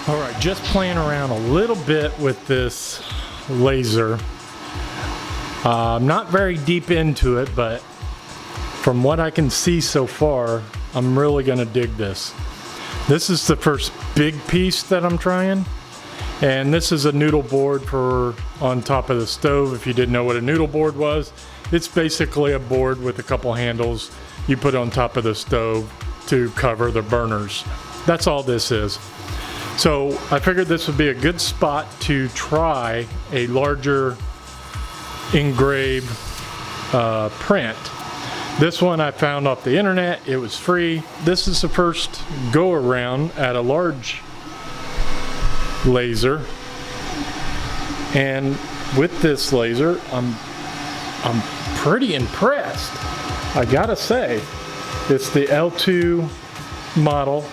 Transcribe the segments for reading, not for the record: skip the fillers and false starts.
All right, just playing around a little bit with this laser. I'm not very deep into it, but from what I can see so far, I'm really gonna dig this. This is the first big piece that I'm trying, and this is a noodle board for on top of the stove. If you didn't know what a noodle board was, it's basically a board with a couple handles you put on top of the stove to cover the burners. That's all this is. So I figured this would be a good spot to try a larger engraved print. This one I found off the internet. It was free. This is the first go around at a large laser, and with this laser I'm pretty impressed. I gotta say, it's the L2 model,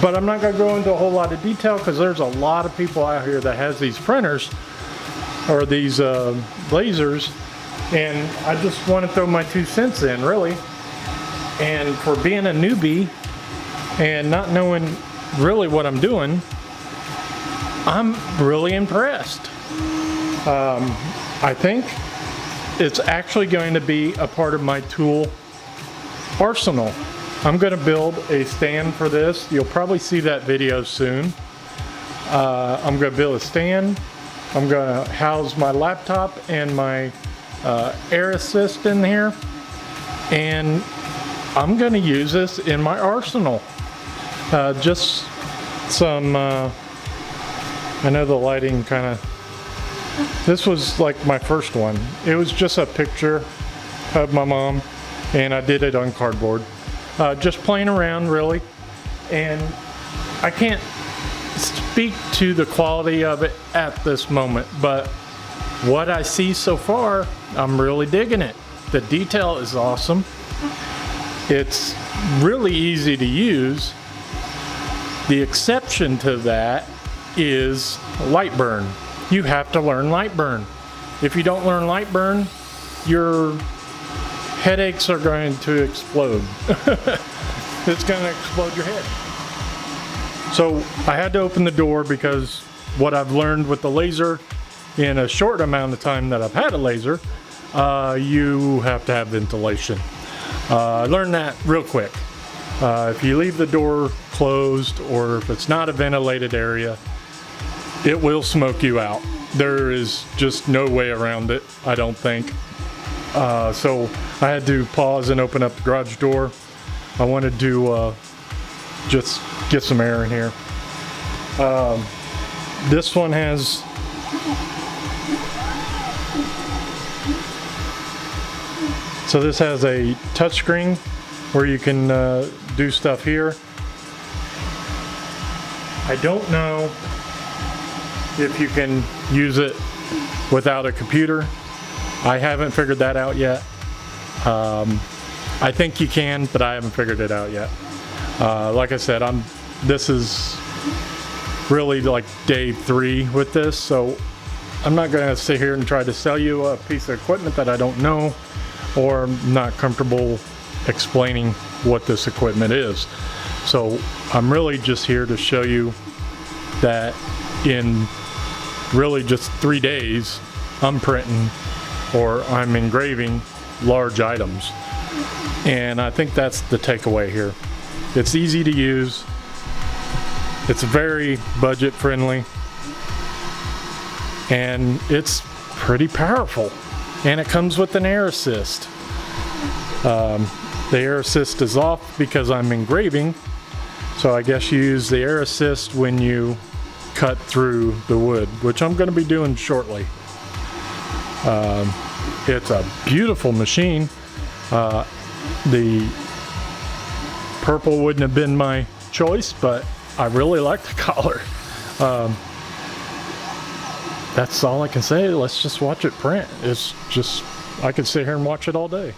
but I'm not gonna go into a whole lot of detail because there's a lot of people out here that has these printers or these lasers, and I just want to throw my 2 cents in, really. And for being a newbie and not knowing really what I'm doing, I'm really impressed. I think it's actually going to be a part of my tool arsenal. I'm going to build a stand for this. You'll probably see that video soon. I'm going to build a stand. I'm going to house my laptop and my air assist in here, and I'm going to use this in my arsenal. Just some, I know the lighting kind of, this was like my first one. It was just a picture of my mom, and I did it on cardboard. Just playing around, really, and I can't speak to the quality of it at this moment, but what I see so far, I'm really digging it. The detail is awesome. It's really easy to use. The exception to that is light burn. You have to learn light burn. If you don't learn light burn, your headaches are going to explode. It's going to explode your head. So I had to open the door because what I've learned with the laser in a short amount of time that I've had a laser, you have to have ventilation. I learned that real quick. If you leave the door closed or if it's not a ventilated area, it will smoke you out. There is just no way around it, I don't think. So I had to pause and open up the garage door. I wanted to just get some air in here. This one has this has a touchscreen where you can do stuff here. I don't know if you can use it without a computer. I haven't figured that out yet. I think you can, but I haven't figured it out yet. Like I said, this is really like day 3 with this, so I'm not going to sit here and try to sell you a piece of equipment that I don't know or I'm not comfortable explaining what this equipment is. So I'm really just here to show you that in really just 3 days, I'm printing or I'm engraving large items. And I think that's the takeaway here. It's easy to use. It's very budget friendly. And it's pretty powerful. And it comes with an air assist. The air assist is off because I'm engraving. So I guess you use the air assist when you cut through the wood, which I'm going to be doing shortly. It's a beautiful machine. The purple wouldn't have been my choice, but I really like the color. That's all I can say. Let's just watch it print. It's just, I could sit here and watch it all day.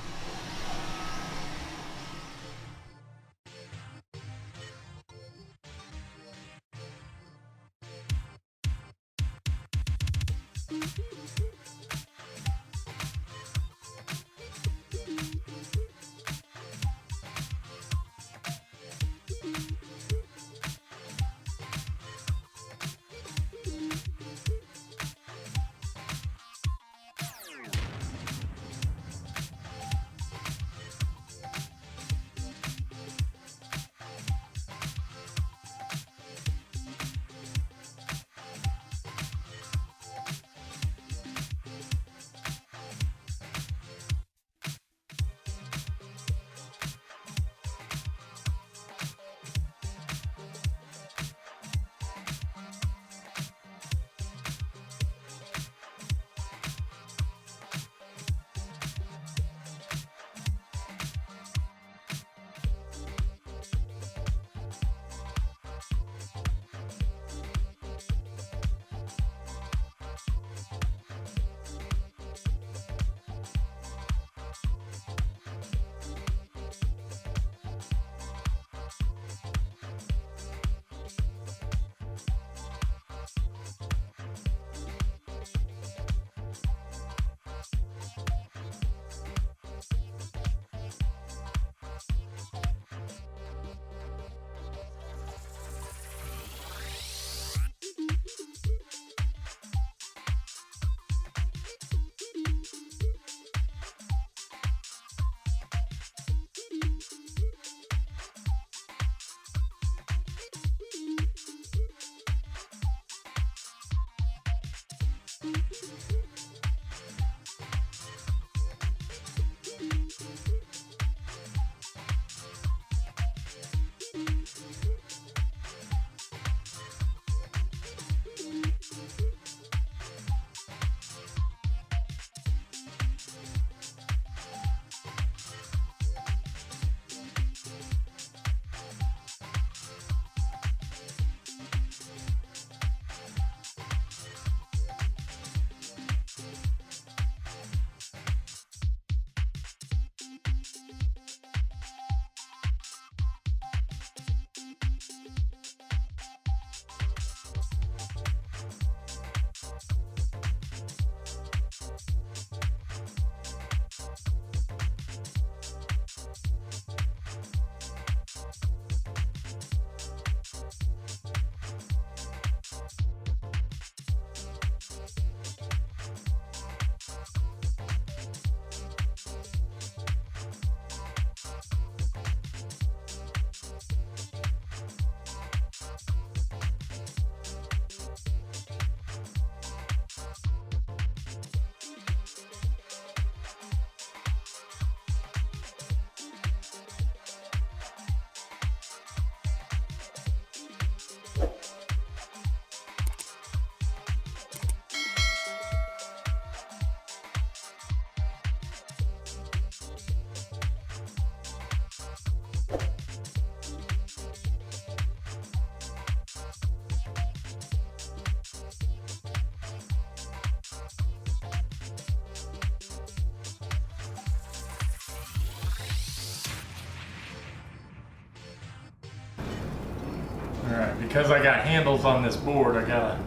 Alright, because I got handles on this board, I gotta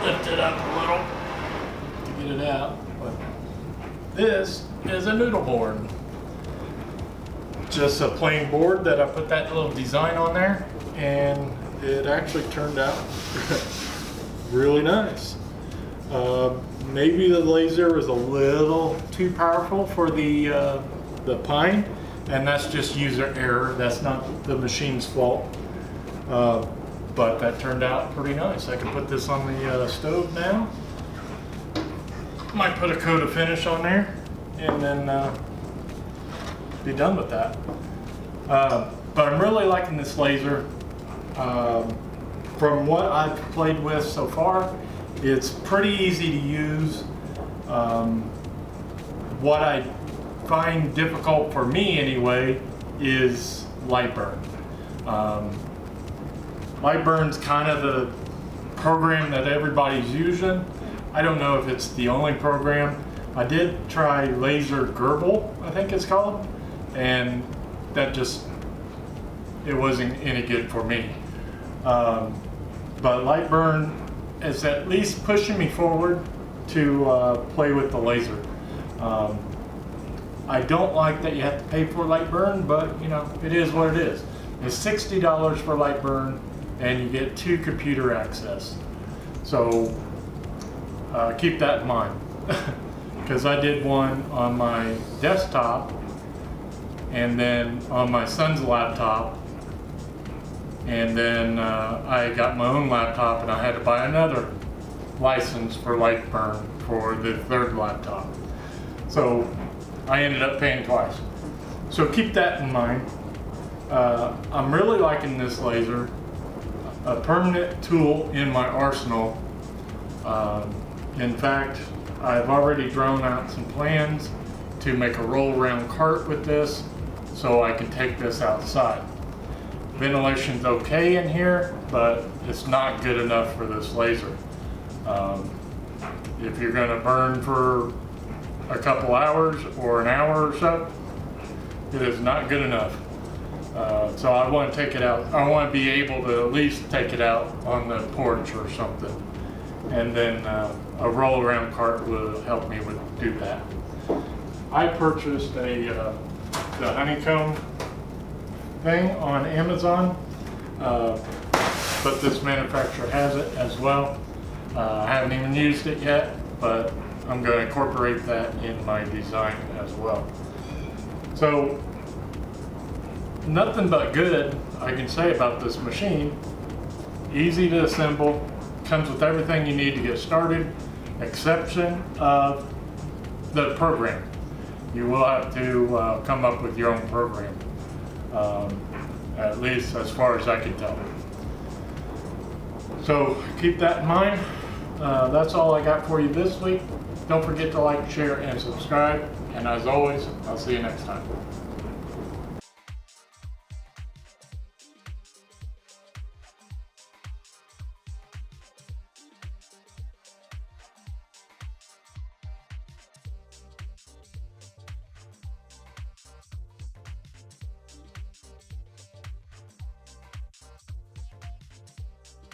lift it up a little to get it out. But this is a noodle board. Just a plain board that I put that little design on there, and it actually turned out really nice. Maybe the laser was a little too powerful for the pine, and that's just user error. That's not the machine's fault. But that turned out pretty nice. I can put this on the stove now. Might put a coat of finish on there, and then be done with that. But I'm really liking this laser. From what I've played with so far, it's pretty easy to use. What I find difficult for me anyway is light burn. Light burn's kind of the program that everybody's using. I don't know if it's the only program. I did try Laser Gerbil, I think it's called, and that just, it wasn't any good for me. But Lightburn is at least pushing me forward to play with the laser. I don't like that you have to pay for Lightburn, but you know, it is what it is. It's $60 for Lightburn, and you get 2 computer access. So keep that in mind. Because I did one on my desktop, and then on my son's laptop, and then I got my own laptop, and I had to buy another license for Lightburn for the 3rd laptop. So I ended up paying twice. So keep that in mind. I'm really liking this laser. A permanent tool in my arsenal. In fact, I've already drawn out some plans to make a roll-around cart with this so I can take this outside. Ventilation's okay in here, but it's not good enough for this laser. If you're going to burn for a couple hours or an hour or so, it is not good enough. So I want to take it out. I want to be able to at least take it out on the porch or something. And then a roll-around cart will help me do that. I purchased the honeycomb thing on Amazon, but this manufacturer has it as well. I haven't even used it yet, but I'm going to incorporate that in my design as well. So nothing but good I can say about this machine. Easy to assemble, comes with everything you need to get started, exception of the program. You will have to come up with your own program, at least as far as I can tell. So keep that in mind. That's all I got for you this week. Don't forget to like, share, and subscribe. And as always, I'll see you next time.